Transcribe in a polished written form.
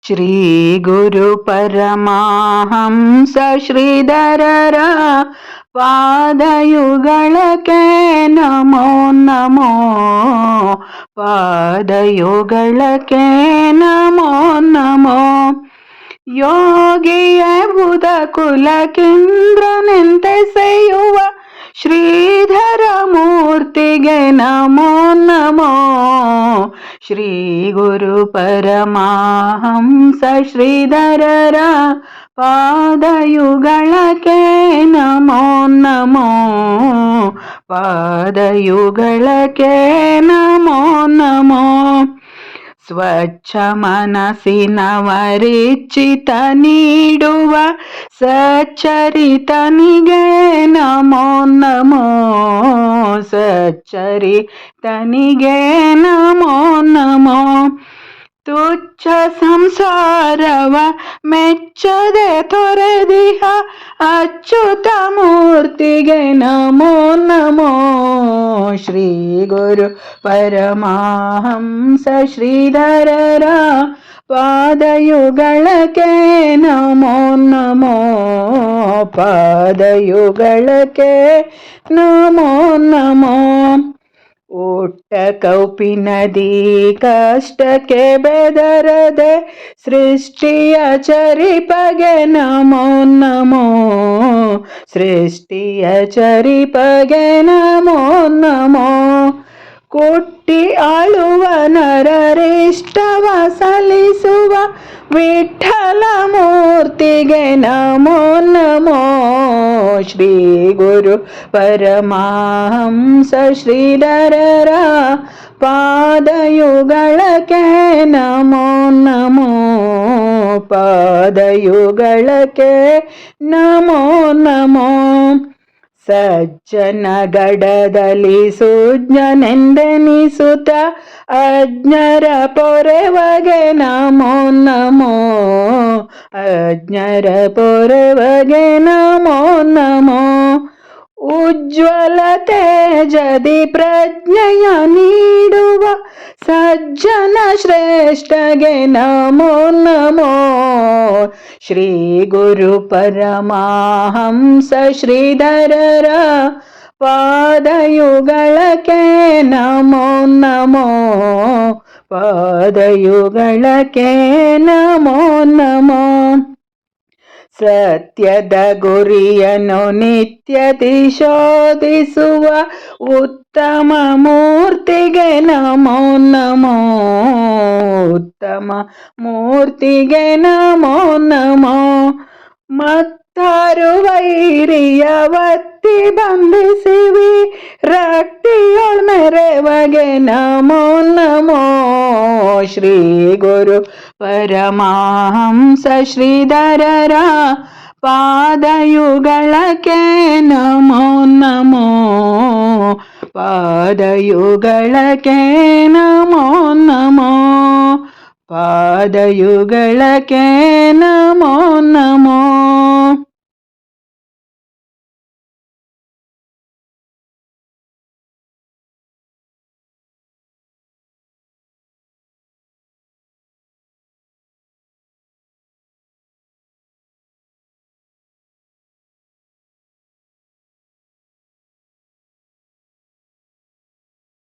ಶ್ರೀ ಗುರು ಪರಮಹಂಸ ಶ್ರೀಧರರ ಪಾದಯುಗಳಕ್ಕೆ ನಮೋ ನಮೋ. ಪಾದಯುಗಳಕ್ಕೆ ನಮೋ ನಮೋ. ಯೋಗಿಯ ಬುಧ ಕುಲಕೇಂದ್ರನೆಂತೆಸೆಯುವ ಶ್ರೀಧರ ಮೂರ್ತಿಗೆ ನಮೋ ನಮೋ. ಶ್ರೀ ಗುರು ಪರಮಹಂಸ ಶ್ರೀಧರರ ಪಾದಯುಗಳಕ್ಕೆ ನಮೋ ನಮೋ. ಪಾದಯುಗಳಕ್ಕೆ ನಮೋ ನಮೋ. ಸ್ವಚ್ಛ ಮನಸ್ಸಿನವರಿಚಿತ ನೀಡುವ ಸಚ್ಚರಿತನಿಗೆ ನಮೋ ನಮೋ. ಸಚ್ಚರಿತನಿಗೆ ನಮೋ ನಮೋ. ತುಚ್ಛ ಸಂಸಾರವ ಮೆಚ್ಚದೆ ತೊರೆದಿಹ ಅಚ್ಯುತ ಮೂರ್ತಿಗೆ ನಮೋ ನಮೋ. ಶ್ರೀ ಗುರು ಪರಮಹಂಸ ಶ್ರೀಧರರ ಪಾದಯುಗಳಕ್ಕೆ ನಮೋ ನಮೋ. ಪಾದಯುಗಳಕ್ಕೆ ನಮೋ ನಮೋ. ಊಟ ಕೌಪಿನದಿ ಕಷ್ಟಕ್ಕೆ ಬೆದರದೆ ಸೃಷ್ಟಿಯ ಚರಿಪಗೆ ನಮೋ ನಮೋ. ಸೃಷ್ಟಿಯ ಚರಿಪಗೆ ನಮೋ ನಮೋ. ಕೊಟ್ಟಿ ಆಳುವ ನರರಿಷ್ಟವ ಸಲ್ಲಿಸುವ ವಿಠಲ ಮೂರ್ತಿಗೆ ನಮೋ ನಮೋ. ಶ್ರೀ ಗುರು ಪರಮಹಂಸ ಶ್ರೀಧರರ ಪಾದಯುಗಳಕ್ಕೆ ನಮೋ ನಮೋ. ಪಾದಯುಗಳಕ್ಕೆ ನಮೋ ನಮೋ. ಸಜ್ಜನ ಗಡದಲ್ಲಿ ಸುಜ್ಞನೆಂದೆನಿಸುತ್ತ ಅಜ್ಞರ ಪೊರೆವಗೆ ನಮೋ ನಮೋ. ಅಜ್ಞರ ಪೊರೆವಗೆ ನಮೋ ನಮೋ. ಉಜ್ವಲ ತೇಜದಿ ಪ್ರಜ್ಞೆಯ ನೀಡುವ ಸಜ್ಜನ ಶ್ರೇಷ್ಠಗೆ ನಮೋ ನಮೋ. ಶ್ರೀ ಗುರು ಪರಮಹಂಸ ಶ್ರೀಧರರ ಪಾದಯುಗಳಕ್ಕೆ ನಮೋ ನಮೋ. ಪಾದಯುಗಳಕ್ಕೆ ನಮೋ ನಮೋ. ಸತ್ಯದ ಗುರಿಯನ್ನು ನಿತ್ಯದಿ ಶೋಧಿಸುವ ಉತ್ತಮ ಮೂರ್ತಿಗೆ ನಮೋ ನಮೋ. ಉತ್ತಮ ಮೂರ್ತಿಗೆ ನಮೋ ನಮೋ. ಮತ್ತಾರು ವೈರಿಯ ಒತ್ತಿ ಬಂಧಿಸಿವಿ ರಕ್ತಿಯೊಳ್ ಮೆರೆವಗೆ ನಮೋ ನಮೋ. ಶ್ರೀ ಗುರು ಪರಮಹಂಸ ಶ್ರೀಧರರ ಪಾದಯುಗಳಕ್ಕೆ ನಮೋ ನಮೋ. ಪಾದಯುಗಳಕ್ಕೆ ನಮೋ ನಮೋ. ಪಾದಯುಗಳಕ್ಕೆ ನಮೋ ನಮೋ.